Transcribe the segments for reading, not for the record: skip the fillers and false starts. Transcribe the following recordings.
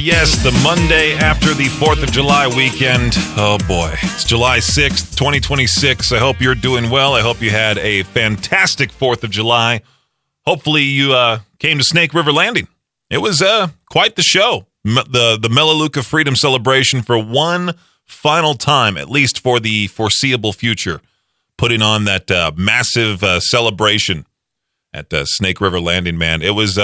Yes, the Monday after the 4th of July weekend. Oh boy, it's July 6th, 2026. I hope you're doing well. I hope you had a fantastic 4th of July. Hopefully you came to Snake River Landing. It was quite the show. The Melaleuca Freedom Celebration for one final time, at least for the foreseeable future, putting on that massive celebration at Snake River Landing, man. It was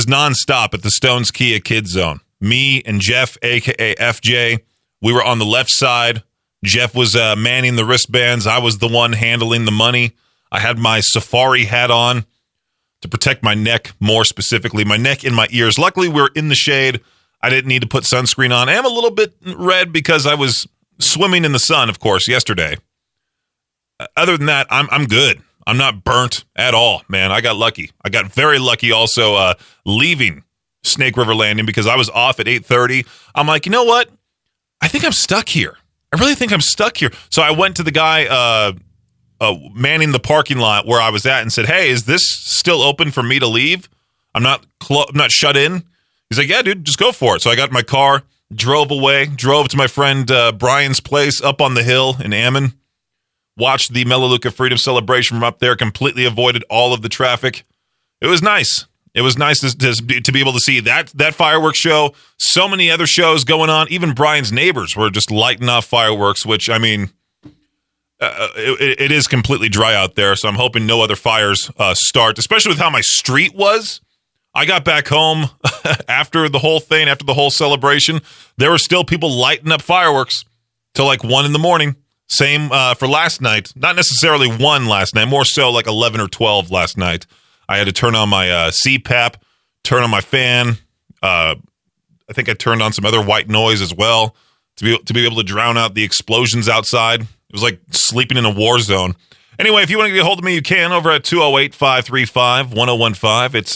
nonstop at the Stones Kia Kids Zone. Me and Jeff, a.k.a. FJ, we were on the left side. Jeff was manning the wristbands. I was the one handling the money. I had my safari hat on to protect my neck, more specifically, my neck and my ears. Luckily, we were in the shade. I didn't need to put sunscreen on. I am a little bit red because I was swimming in the sun, of course, yesterday. Other than that, I'm good. I'm not burnt at all, man. I got lucky. I got very lucky also leaving Snake River Landing because I was off at 8:30. I'm like, you know what? I think I'm stuck here. I really think I'm stuck here. So I went to the guy manning the parking lot where I was at and said, hey, is this still open for me to leave? I'm not shut in. He's like, yeah, dude, just go for it. So I got in my car, drove away, drove to my friend Brian's place up on the hill in Ammon. Watched the Melaleuca Freedom Celebration from up there, completely avoided all of the traffic. It was nice. It was nice to be able to see that fireworks show. So many other shows going on. Even Brian's neighbors were just lighting off fireworks, which, I mean, it is completely dry out there, so I'm hoping no other fires start, especially with how my street was. I got back home after the whole thing, after the whole celebration. There were still people lighting up fireworks till like 1 in the morning. Same for last night. Not necessarily 1 last night, more so like 11 or 12 last night. I had to turn on my CPAP, turn on my fan. I think I turned on some other white noise as well to be able to drown out the explosions outside. It was like sleeping in a war zone. Anyway, if you want to get a hold of me, you can over at 208-535-1015. It's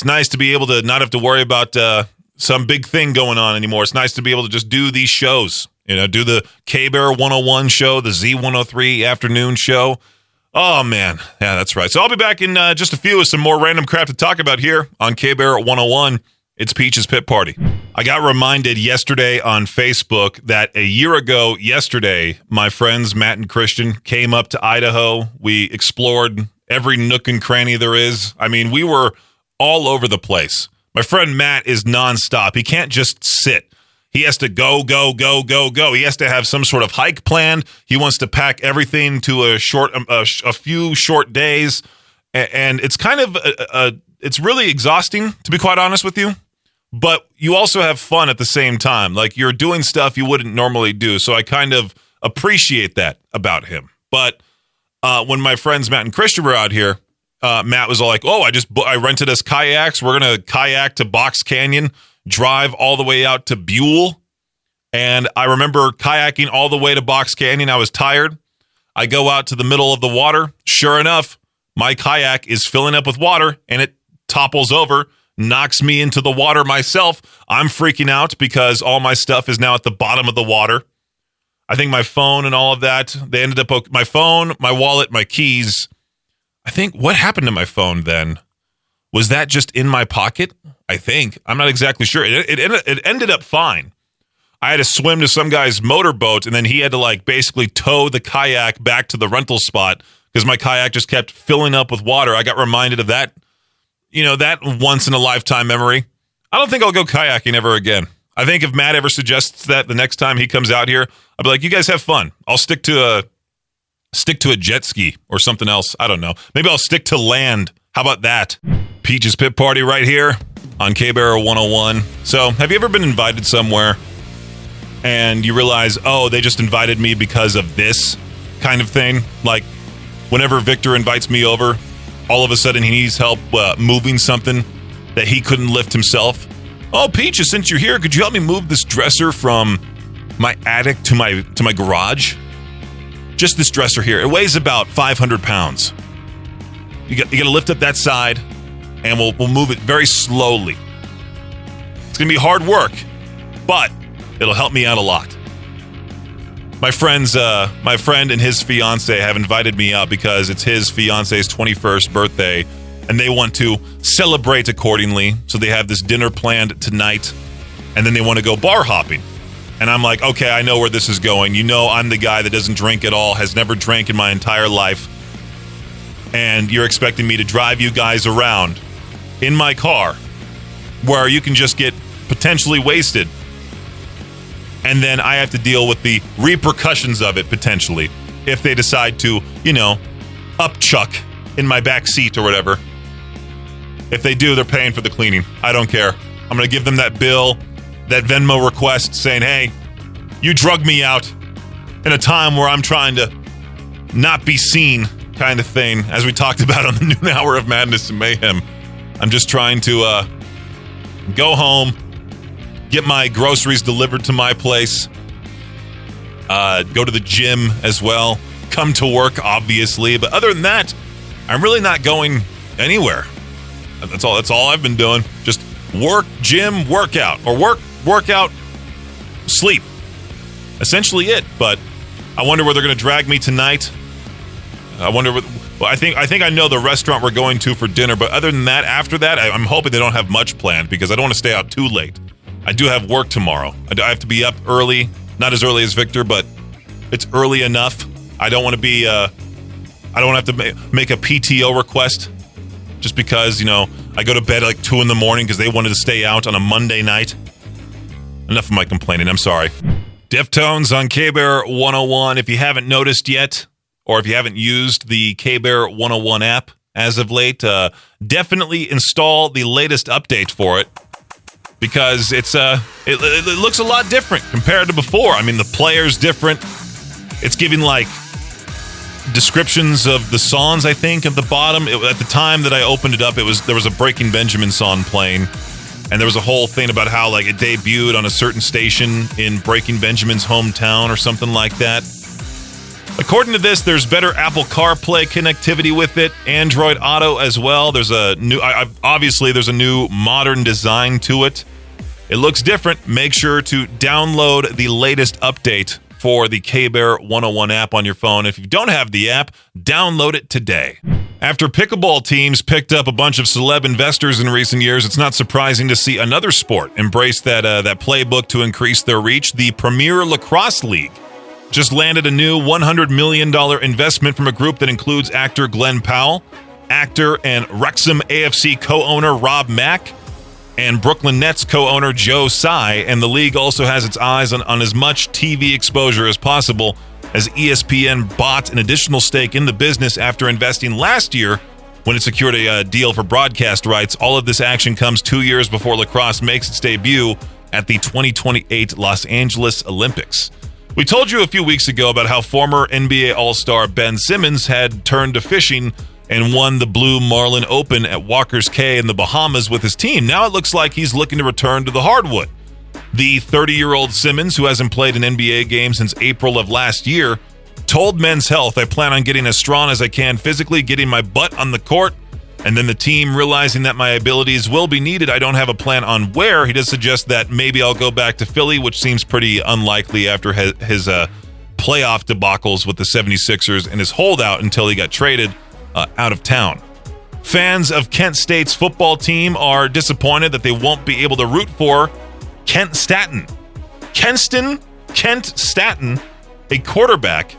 nice to be able to not have to worry about some big thing going on anymore. It's nice to be able to just do these shows. You know, do the K-Bear 101 show, the Z103 afternoon show. Oh, man. Yeah, that's right. So I'll be back in just a few with some more random crap to talk about here on K-Bear 101. It's Peach's Pit Party. I got reminded yesterday on Facebook that a year ago yesterday, my friends Matt and Christian came up to Idaho. We explored every nook and cranny there is. I mean, we were all over the place. My friend Matt is nonstop. He can't just sit. He has to go. He has to have some sort of hike planned. He wants to pack everything to a few short days. And it's kind of, it's really exhausting, to be quite honest with you. But you also have fun at the same time. Like, you're doing stuff you wouldn't normally do. So I kind of appreciate that about him. But when my friends Matt and Christian were out here, Matt was all like, oh, I rented us kayaks. We're going to kayak to Box Canyon, drive all the way out to Buell. And I remember kayaking all the way to Box Canyon. I was tired. I go out to the middle of the water. Sure enough, my kayak is filling up with water and it topples over, knocks me into the water myself. I'm freaking out because all my stuff is now at the bottom of the water. I think my phone and all of that, they ended up, my phone, my wallet, my keys. I think what happened to my phone then? Was that just in my pocket? I think. I'm not exactly sure. It ended up fine. I had to swim to some guy's motorboat, and then he had to like basically tow the kayak back to the rental spot because my kayak just kept filling up with water. I got reminded of that, that once in a lifetime memory. I don't think I'll go kayaking ever again. I think if Matt ever suggests that the next time he comes out here, I'll be like, you guys have fun. I'll stick to a jet ski or something else. I don't know. Maybe I'll stick to land. How about that? Peach's Pit Party right here on K-Bear 101. So, have you ever been invited somewhere and you realize, oh, they just invited me because of this kind of thing? Like, whenever Victor invites me over, all of a sudden he needs help moving something that he couldn't lift himself. Oh, Peaches, since you're here, could you help me move this dresser from my attic to my garage? Just this dresser here. It weighs about 500 pounds. You got to lift up that side, and we'll move it very slowly. It's going to be hard work, but it'll help me out a lot. My friend and his fiance have invited me out because it's his fiance's 21st birthday, and they want to celebrate accordingly. So they have this dinner planned tonight. and then they want to go bar hopping. And I'm like, okay, I know where this is going. You know, I'm the guy that doesn't drink at all, has never drank in my entire life. And you're expecting me to drive you guys around in my car where you can just get potentially wasted. And then I have to deal with the repercussions of it potentially if they decide to, upchuck in my back seat or whatever. If they do, they're paying for the cleaning. I don't care. I'm going to give them that bill, that Venmo request saying, hey, you drugged me out in a time where I'm trying to not be seen kind of thing, as we talked about on the noon hour of Madness and Mayhem. I'm just trying to go home, get my groceries delivered to my place, go to the gym as well, come to work, obviously. But other than that, I'm really not going anywhere. That's all I've been doing. Just work, gym, workout, or workout, sleep. Essentially it. But I wonder where they're going to drag me tonight. I wonder what. Well, I think I know the restaurant we're going to for dinner. But other than that, after that, I'm hoping they don't have much planned because I don't want to stay out too late. I do have work tomorrow. I have to be up early, not as early as Victor, but it's early enough. I don't want to be. I don't want to have to make a PTO request just because I go to bed at like 2 a.m. because they wanted to stay out on a Monday night. Enough of my complaining. I'm sorry. Deftones on K-Bear 101. If you haven't noticed yet, or if you haven't used the K-Bear 101 app as of late, definitely install the latest update for it because it looks a lot different compared to before. I mean, the player's different. It's giving like descriptions of the songs, I think, at the bottom. At the time that I opened it up, there was a Breaking Benjamin song playing, and there was a whole thing about how like it debuted on a certain station in Breaking Benjamin's hometown or something like that. According to this, there's better Apple CarPlay connectivity with it, Android Auto as well. There's a new, obviously, there's a new modern design to it. It looks different. Make sure to download the latest update for the K-Bear 101 app on your phone. If you don't have the app, download it today. After pickleball teams picked up a bunch of celeb investors in recent years, it's not surprising to see another sport embrace that playbook to increase their reach. The Premier Lacrosse League just landed a new $100 million investment from a group that includes actor Glenn Powell, actor and Wrexham AFC co-owner Rob Mack, and Brooklyn Nets co-owner Joe Tsai. And the league also has its eyes on as much TV exposure as possible, as ESPN bought an additional stake in the business after investing last year when it secured a deal for broadcast rights. All of this action comes 2 years before lacrosse makes its debut at the 2028 Los Angeles Olympics. We told you a few weeks ago about how former NBA All-Star Ben Simmons had turned to fishing and won the Blue Marlin Open at Walker's Cay in the Bahamas with his team. Now it looks like he's looking to return to the hardwood. The 30-year-old Simmons, who hasn't played an NBA game since April of last year, told Men's Health, "I plan on getting as strong as I can physically, getting my butt on the court, and then the team realizing that my abilities will be needed. I don't have a plan on where." He does suggest that maybe I'll go back to Philly, which seems pretty unlikely after his playoff debacles with the 76ers and his holdout until he got traded out of town. Fans of Kent State's football team are disappointed that they won't be able to root for Kent Staton, a quarterback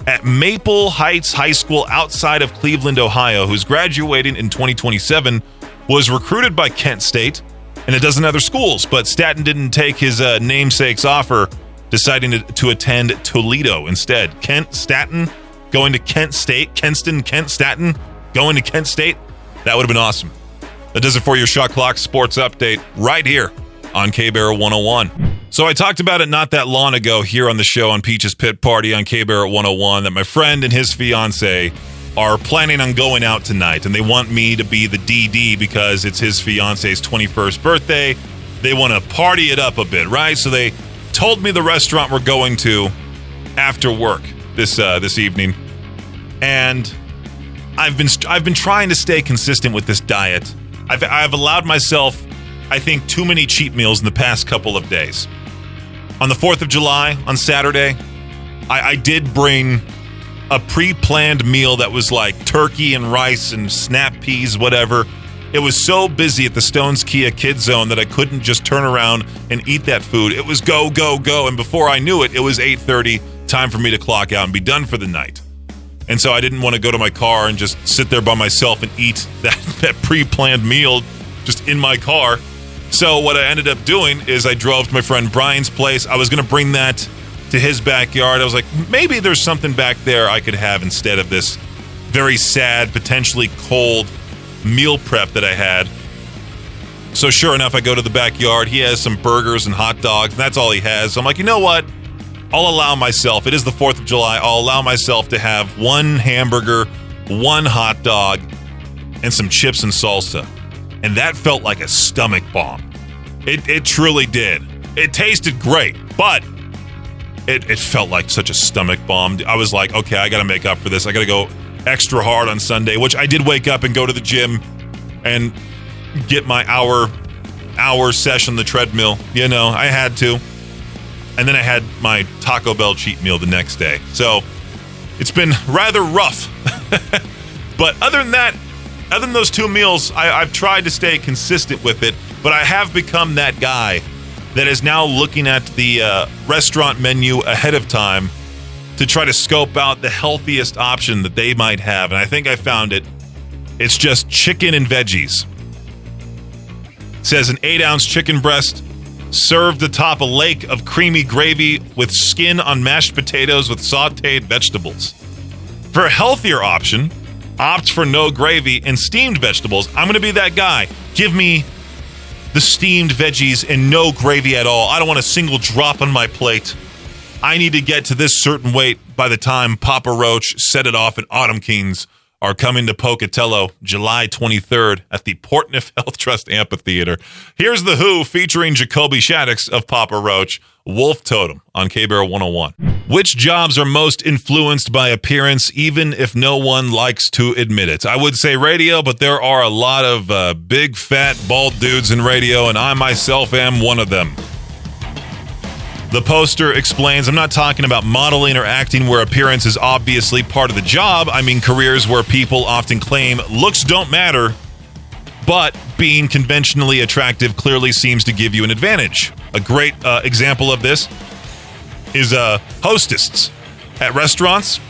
at Maple Heights High School outside of Cleveland, Ohio, who's graduating in 2027, was recruited by Kent State and a dozen other schools, but Staton didn't take his namesake's offer, deciding to attend Toledo instead. Kent Staton going to Kent State, Kent Staton going to Kent State. That would have been awesome. That does it for your Shot Clock Sports Update right here on K-Bear 101. So I talked about it not that long ago here on the show on Peach's Pit Party on K-Bear 101 that my friend and his fiance are planning on going out tonight, and they want me to be the DD because it's his fiance's 21st birthday. They want to party it up a bit, right? So they told me the restaurant we're going to after work this evening, and I've been trying to stay consistent with this diet. I've allowed myself, I think, too many cheat meals in the past couple of days. On the 4th of July, on Saturday, I did bring a pre-planned meal that was like turkey and rice and snap peas, whatever. It was so busy at the Stones Kia Kids Zone that I couldn't just turn around and eat that food. It was go, go, go. And before I knew it, it was 8:30, time for me to clock out and be done for the night. And so I didn't want to go to my car and just sit there by myself and eat that pre-planned meal just in my car. So what I ended up doing is I drove to my friend Brian's place. I was going to bring that to his backyard. I was like, maybe there's something back there I could have instead of this very sad, potentially cold meal prep that I had. So sure enough, I go to the backyard. He has some burgers and hot dogs, and that's all he has. So I'm like, you know what? I'll allow myself, it is the 4th of July, I'll allow myself to have one hamburger, one hot dog, and some chips and salsa. And that felt like a stomach bomb. It truly did. It tasted great, but it felt like such a stomach bomb. I was like, okay, I got to make up for this. I got to go extra hard on Sunday, which I did wake up and go to the gym and get my hour session on the treadmill. You know, I had to. And then I had my Taco Bell cheat meal the next day. So it's been rather rough. But other than that, other than those two meals, I've tried to stay consistent with it. But I have become that guy that is now looking at the restaurant menu ahead of time to try to scope out the healthiest option that they might have. And I think I found it. It's just chicken and veggies. It says an 8-ounce chicken breast served atop a lake of creamy gravy with skin on mashed potatoes with sautéed vegetables. For a healthier option, opt for no gravy and steamed vegetables. I'm going to be that guy. Give me the steamed veggies and no gravy at all. I don't want a single drop on my plate. I need to get to this certain weight by the time Papa Roach, Set It Off, and Autumn Kings are coming to Pocatello July 23rd at the Portneuf Health Trust Amphitheater. Here's The Who featuring Jacoby Shaddix of Papa Roach, Wolf Totem on K-Bear 101. Which jobs are most influenced by appearance, even if no one likes to admit it? I would say radio, but there are a lot of big, fat, bald dudes in radio, and I myself am one of them. The poster explains, I'm not talking about modeling or acting where appearance is obviously part of the job. I mean careers where people often claim looks don't matter, but being conventionally attractive clearly seems to give you an advantage. A great example of this is hostesses at restaurants.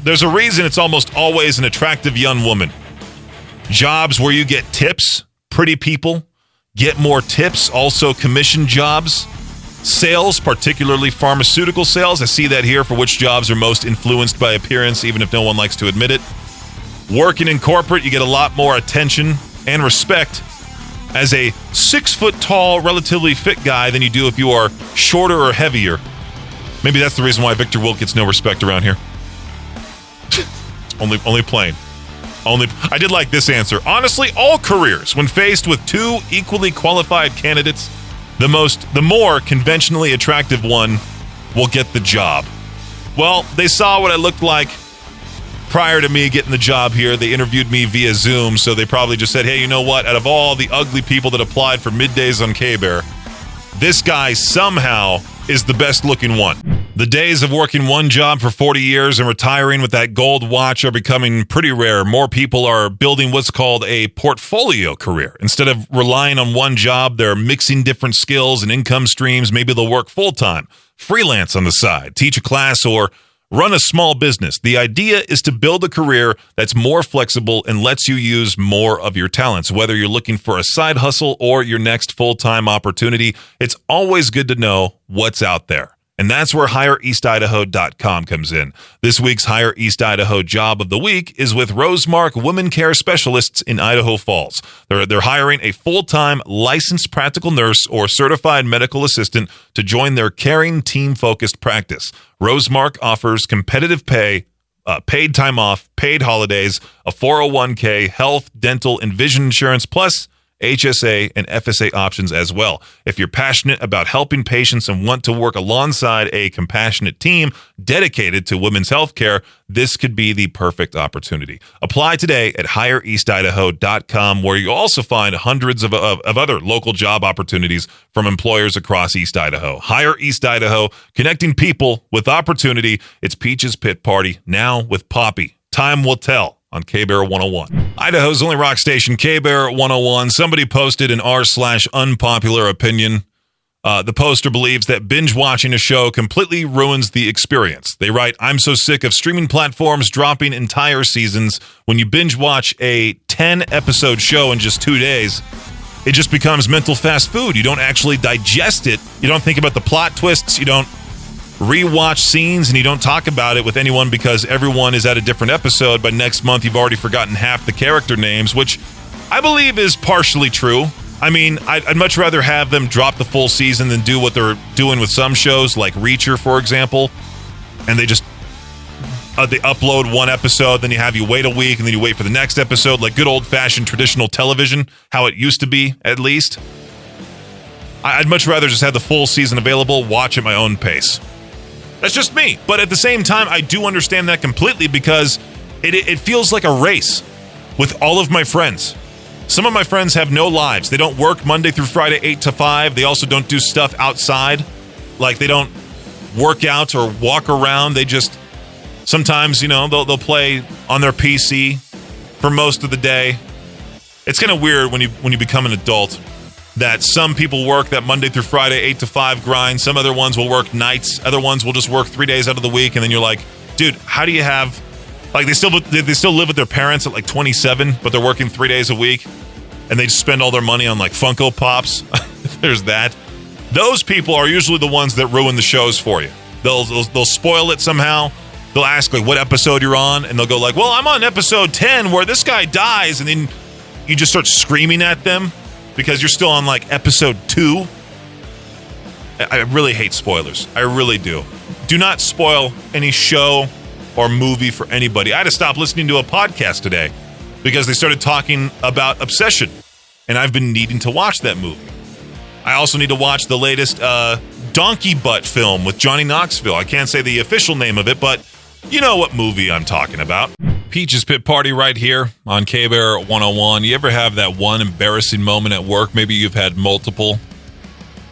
There's a reason it's almost always an attractive young woman. Jobs where you get tips, pretty people get more tips, also commission jobs. Sales, particularly pharmaceutical sales. I see that here for which jobs are most influenced by appearance, even if no one likes to admit it. Working in corporate, you get a lot more attention and respect as a 6-foot-tall, relatively fit guy than you do if you are shorter or heavier. Maybe that's the reason why Victor Wilk gets no respect around here. only plain. I did like this answer. Honestly, all careers, when faced with two equally qualified candidates, the more conventionally attractive one will get the job. Well, they saw what I looked like prior to me getting the job here. They interviewed me via Zoom, so they probably just said, hey, you know what? Out of all the ugly people that applied for middays on K-Bear, this guy somehow is the best looking one. The days of working one job for 40 years and retiring with that gold watch are becoming pretty rare. More people are building what's called a portfolio career. Instead of relying on one job, they're mixing different skills and income streams. Maybe they'll work full-time, freelance on the side, teach a class, or run a small business. The idea is to build a career that's more flexible and lets you use more of your talents. Whether you're looking for a side hustle or your next full-time opportunity, it's always good to know what's out there. And that's where HireEastIdaho.com comes in. This week's Hire East Idaho job of the week is with Rosemark Women Care Specialists in Idaho Falls. They're hiring a full-time licensed practical nurse or certified medical assistant to join their caring, team-focused practice. Rosemark offers competitive pay, paid time off, paid holidays, a 401k, health, dental, and vision insurance, plus HSA and FSA options as well. If you're passionate about helping patients and want to work alongside a compassionate team dedicated to women's health care, this could be the perfect opportunity. Apply today at HireEastIdaho.com, where you'll also find hundreds of other local job opportunities from employers across East Idaho. Hire East Idaho, connecting people with opportunity. It's Peach's Pit Party, now with Poppy. Time will tell on K-Bear 101. Idaho's only rock station, K-Bear 101. Somebody posted an r/unpopular opinion. The poster believes that binge-watching a show completely ruins the experience. They write, I'm so sick of streaming platforms dropping entire seasons. When you binge-watch a 10-episode show in just 2 days, it just becomes mental fast food. You don't actually digest it. You don't think about the plot twists. You don't rewatch scenes, and you don't talk about it with anyone because everyone is at a different episode. By next month, you've already forgotten half the character names, which I believe is partially true. I mean, I'd much rather have them drop the full season than do what they're doing with some shows, like Reacher, for example, and they just they upload one episode, then you wait a week, and then you wait for the next episode, like good old-fashioned traditional television, how it used to be, at least. I'd much rather just have the full season available, watch at my own pace. That's just me. But at the same time, I do understand that completely because it feels like a race with all of my friends. Some of my friends have no lives. They don't work Monday through Friday, 8 to 5. They also don't do stuff outside. Like, they don't work out or walk around. They just, sometimes, they'll play on their PC for most of the day. It's kind of weird when you become an adult that some people work that Monday through Friday, 8 to 5 grind. Some other ones will work nights. Other ones will just work 3 days out of the week. And then you're like, dude, how do you have... Like, they still live with their parents at like 27, but they're working 3 days a week, and they just spend all their money on like Funko Pops. There's that. Those people are usually the ones that ruin the shows for you. They'll spoil it somehow. They'll ask like what episode you're on, and they'll go like, well, I'm on episode 10 where this guy dies, and then you just start screaming at them because you're still on like episode 2. I really hate spoilers. I really do. Do not spoil any show or movie for anybody. I had to stop listening to a podcast today because they started talking about Obsession, and I've been needing to watch that movie. I also need to watch the latest Donkey Butt film with Johnny Knoxville. I can't say the official name of it, but you know what movie I'm talking about. Peach's Pit Party right here on K-Bear 101. You ever have that one embarrassing moment at work? Maybe you've had multiple.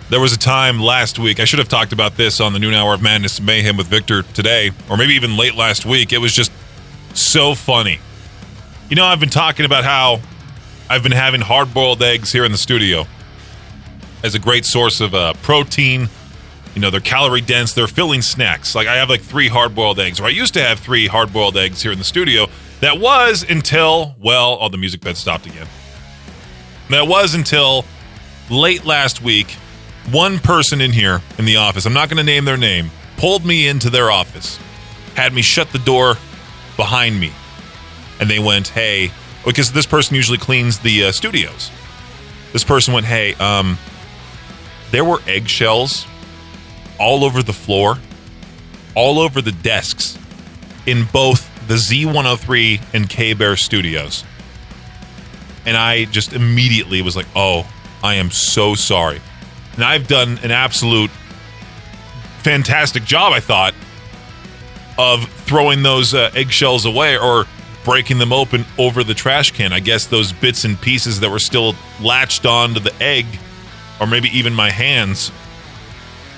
There was a time last week, I should have talked about this on the noon hour of Madness and Mayhem with Victor today, or maybe even late last week. It was just so funny. I've been talking about how I've been having hard-boiled eggs here in the studio as a great source of protein. They're calorie-dense, they're filling snacks. Like, I have like 3 hard-boiled eggs, or I used to have 3 hard-boiled eggs here in the studio. That was until, the music bed stopped again. That was until late last week. One person in here in the office, I'm not going to name their name, pulled me into their office, had me shut the door behind me, and they went, hey, because this person usually cleans the studios. This person went, hey, there were eggshells all over the floor, all over the desks, in both the Z103 and K-Bear studios. And I just immediately was like, oh, I am so sorry. And I've done an absolute fantastic job, I thought, of throwing those eggshells away or breaking them open over the trash can. I guess those bits and pieces that were still latched onto the egg, or maybe even my hands,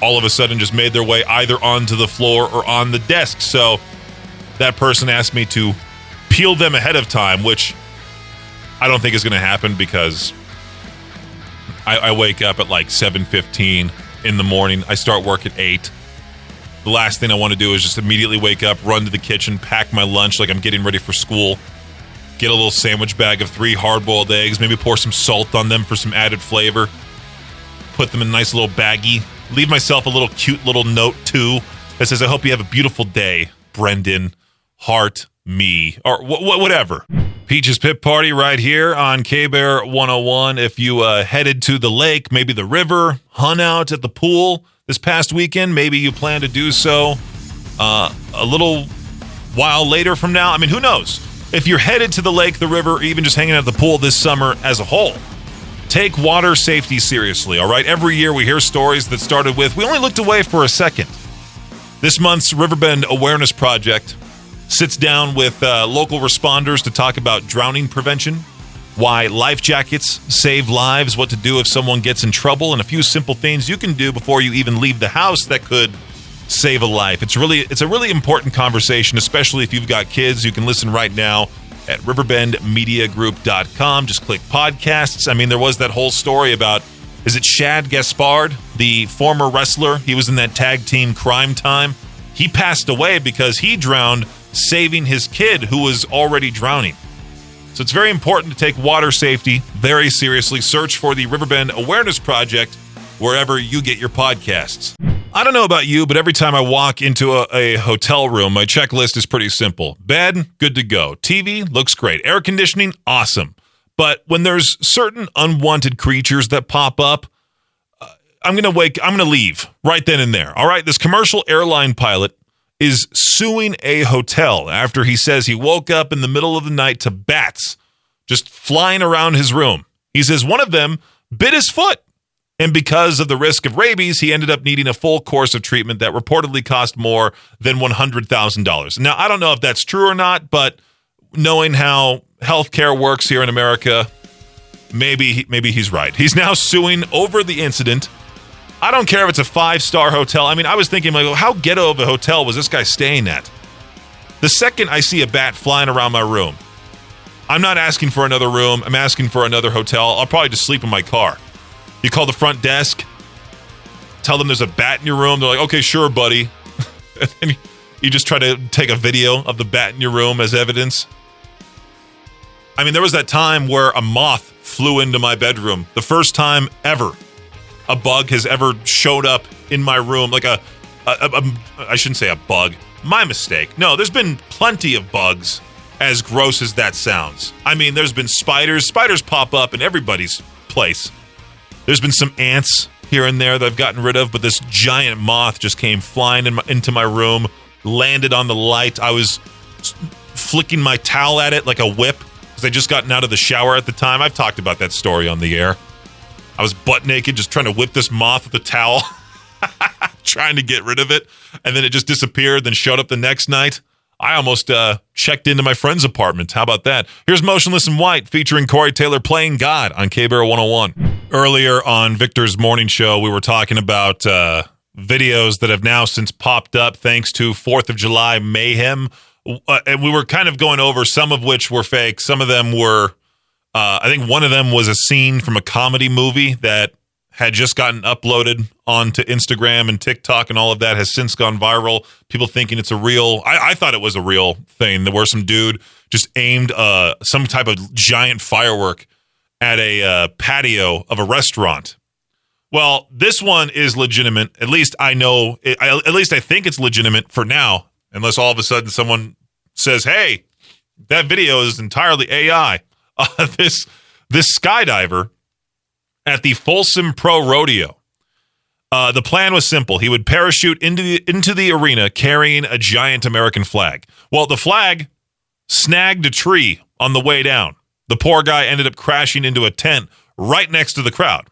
all of a sudden just made their way either onto the floor or on the desk. So that person asked me to peel them ahead of time, which I don't think is going to happen because I wake up at like 7:15 in the morning. I start work at 8. The last thing I want to do is just immediately wake up, run to the kitchen, pack my lunch like I'm getting ready for school, get a little sandwich bag of 3 hard-boiled eggs, maybe pour some salt on them for some added flavor, put them in a nice little baggie, leave myself a little cute little note, too, that says, I hope you have a beautiful day, Brendan, heart, me, or whatever. Peach's Pit Party right here on K-Bear 101. If you headed to the lake, maybe the river, hung out at the pool this past weekend, maybe you plan to do so a little while later from now. I mean, who knows? If you're headed to the lake, the river, or even just hanging out at the pool this summer as a whole, take water safety seriously, all right? Every year we hear stories that started with, we only looked away for a second. This month's Riverbend Awareness Project sits down with local responders to talk about drowning prevention, why life jackets save lives, what to do if someone gets in trouble, and a few simple things you can do before you even leave the house that could save a life. It's a really important conversation, especially if you've got kids. You can listen right now at riverbendmediagroup.com. Just click podcasts. I mean, there was that whole story about, is it Shad Gaspard, the former wrestler? He was in that tag team Crime Time. He passed away because he drowned saving his kid who was already drowning. So it's very important to take water safety very seriously. Search for the Riverbend Awareness Project wherever you get your podcasts. I don't know about you, but every time I walk into a hotel room, my checklist is pretty simple. Bed, good to go. TV, looks great. Air conditioning, awesome. But when there's certain unwanted creatures that pop up, I'm going to leave right then and there. All right, this commercial airline pilot is suing a hotel after he says he woke up in the middle of the night to bats just flying around his room. He says one of them bit his foot. And because of the risk of rabies, he ended up needing a full course of treatment that reportedly cost more than $100,000. Now, I don't know if that's true or not, but knowing how healthcare works here in America, maybe he's right. He's now suing over the incident. I don't care if it's a 5-star hotel. I mean, I was thinking, like, how ghetto of a hotel was this guy staying at? The second I see a bat flying around my room, I'm not asking for another room. I'm asking for another hotel. I'll probably just sleep in my car. You call the front desk, tell them there's a bat in your room. They're like, okay, sure, buddy. And you just try to take a video of the bat in your room as evidence. I mean, there was that time where a moth flew into my bedroom. The first time ever a bug has ever showed up in my room. Like I shouldn't say a bug. My mistake. No, there's been plenty of bugs, as gross as that sounds. I mean, there's been spiders. Spiders pop up in everybody's place. There's been some ants here and there that I've gotten rid of, but this giant moth just came flying into my room, landed on the light. I was flicking my towel at it like a whip because I just gotten out of the shower at the time. I've talked about that story on the air. I was butt naked just trying to whip this moth with a towel, trying to get rid of it, and then it just disappeared, then showed up the next night. I almost checked into my friend's apartment. How about that? Here's Motionless in White featuring Corey Taylor playing God on K-Bear 101. Earlier on Victor's morning show, we were talking about videos that have now since popped up thanks to 4th of July mayhem. And we were kind of going over some of which were fake. Some of them were, I think one of them was a scene from a comedy movie that had just gotten uploaded onto Instagram and TikTok, and all of that has since gone viral. People thinking it's a real, I thought it was a real thing. There were some dude just aimed some type of giant firework at a patio of a restaurant. Well, this one is legitimate. At least I know, at least I think it's legitimate for now, unless all of a sudden someone says, hey, that video is entirely AI. This skydiver at the Folsom Pro Rodeo. The plan was simple. He would parachute into the arena carrying a giant American flag. Well, the flag snagged a tree on the way down. The poor guy ended up crashing into a tent right next to the crowd.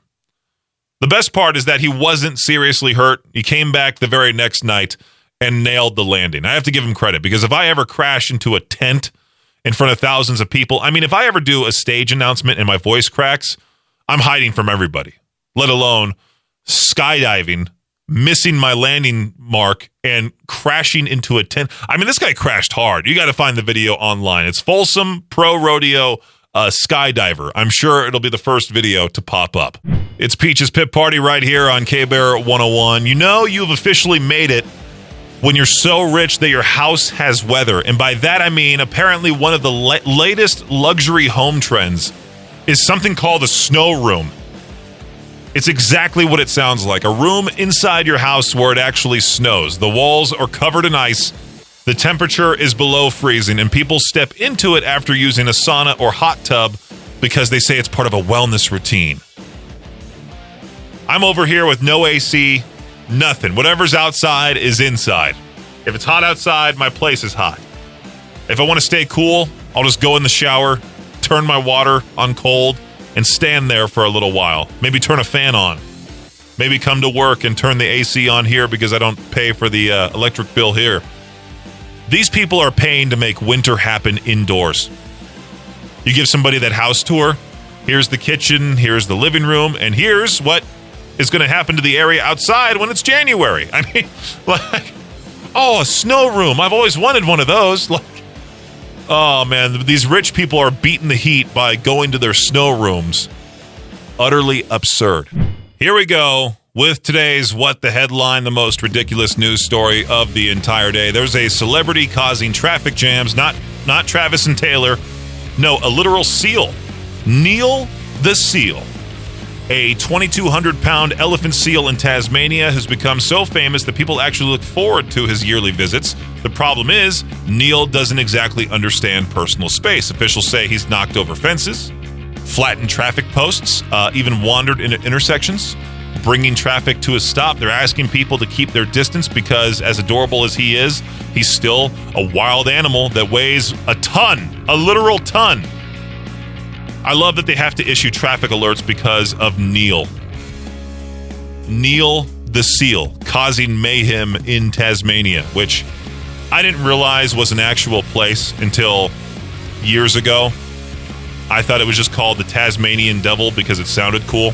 The best part is that he wasn't seriously hurt. He came back the very next night and nailed the landing. I have to give him credit, because if I ever crash into a tent in front of thousands of people, I mean, if I ever do a stage announcement and my voice cracks, I'm hiding from everybody, let alone skydiving, missing my landing mark, and crashing into a tent. I mean, this guy crashed hard. You got to find the video online. It's Folsom Pro Rodeo Skydiver. I'm sure it'll be the first video to pop up. It's Peach's Pit Party right here on K-Bear 101. You know you've officially made it when you're so rich that your house has weather. And by that I mean, apparently one of the latest luxury home trends is something called a snow room. It's exactly what it sounds like. A room inside your house where it actually snows. The walls are covered in ice. The temperature is below freezing, and people step into it after using a sauna or hot tub because they say it's part of a wellness routine. I'm over here with no AC, nothing. Whatever's outside is inside. If it's hot outside, my place is hot. If I want to stay cool, I'll just go in the shower, turn my water on cold, and stand there for a little while. Maybe turn a fan on. Maybe come to work and turn the AC on here because I don't pay for the electric bill here. These people are paying to make winter happen indoors. You give somebody that house tour, here's the kitchen, here's the living room, and here's what is going to happen to the area outside when it's January. I mean, like, oh, a snow room. I've always wanted one of those. Like, Oh, man, these rich people are beating the heat by going to their snow rooms. Utterly absurd. Here we go with today's What the Headline, the most ridiculous news story of the entire day. There's a celebrity causing traffic jams, not Travis and Taylor. No, a literal seal. Neil the seal. A 2,200-pound elephant seal in Tasmania has become so famous that people actually look forward to his yearly visits. The problem is, Neil doesn't exactly understand personal space. Officials say he's knocked over fences, flattened traffic posts, even wandered in intersections, bringing traffic to a stop. They're asking people to keep their distance because, as adorable as he is, he's still a wild animal that weighs a ton, a literal ton. I love that they have to issue traffic alerts because of Neil. Neil the seal, causing mayhem in Tasmania, which I didn't realize was an actual place until years ago. I thought it was just called the Tasmanian Devil because it sounded cool.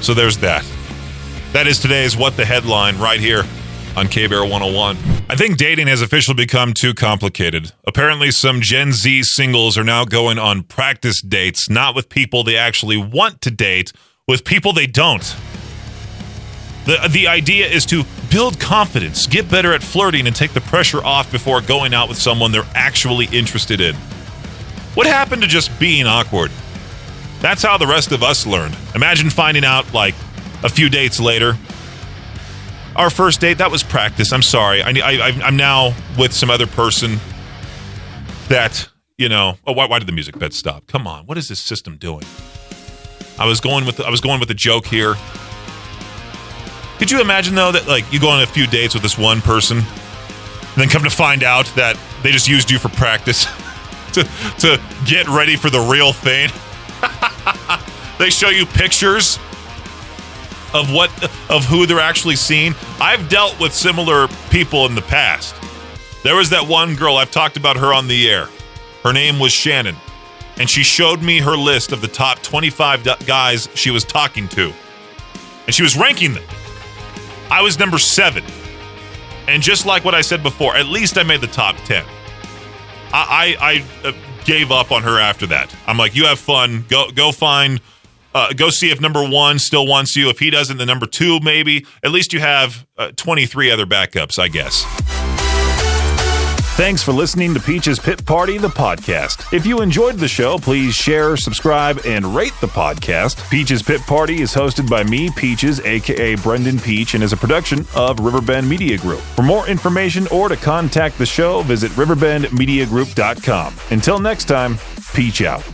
So there's that. That is today's What the Headline right here on K-Bear 101. I think dating has officially become too complicated. Apparently, some Gen Z singles are now going on practice dates, not with people they actually want to date, with people they don't. The idea is to build confidence, get better at flirting, and take the pressure off before going out with someone they're actually interested in. What happened to just being awkward? That's how the rest of us learned. Imagine finding out, like, a few dates later. Our first date, that was practice. I'm sorry. I'm now with some other person that, you know... Oh, why did the music bed stop? Come on. What is this system doing? I was going with a joke here. Could you imagine, though, that, like, you go on a few dates with this one person and then come to find out that they just used you for practice to get ready for the real thing? They show you pictures of who they're actually seeing. I've dealt with similar people in the past. There was that one girl, I've talked about her on the air. Her name was Shannon, and she showed me her list of the top 25 guys she was talking to, and she was ranking them. I was number 7, and just like what I said before, at least I made the top 10. I gave up on her after that. I'm like, you have fun. Go find... go see if number 1 still wants you. If he doesn't, then number 2 maybe. At least you have 23 other backups, I guess. Thanks for listening to Peach's Pit Party, the podcast. If you enjoyed the show, please share, subscribe, and rate the podcast. Peach's Pit Party is hosted by me, Peaches, a.k.a. Brendan Peach, and is a production of Riverbend Media Group. For more information or to contact the show, visit riverbendmediagroup.com. Until next time, Peach out.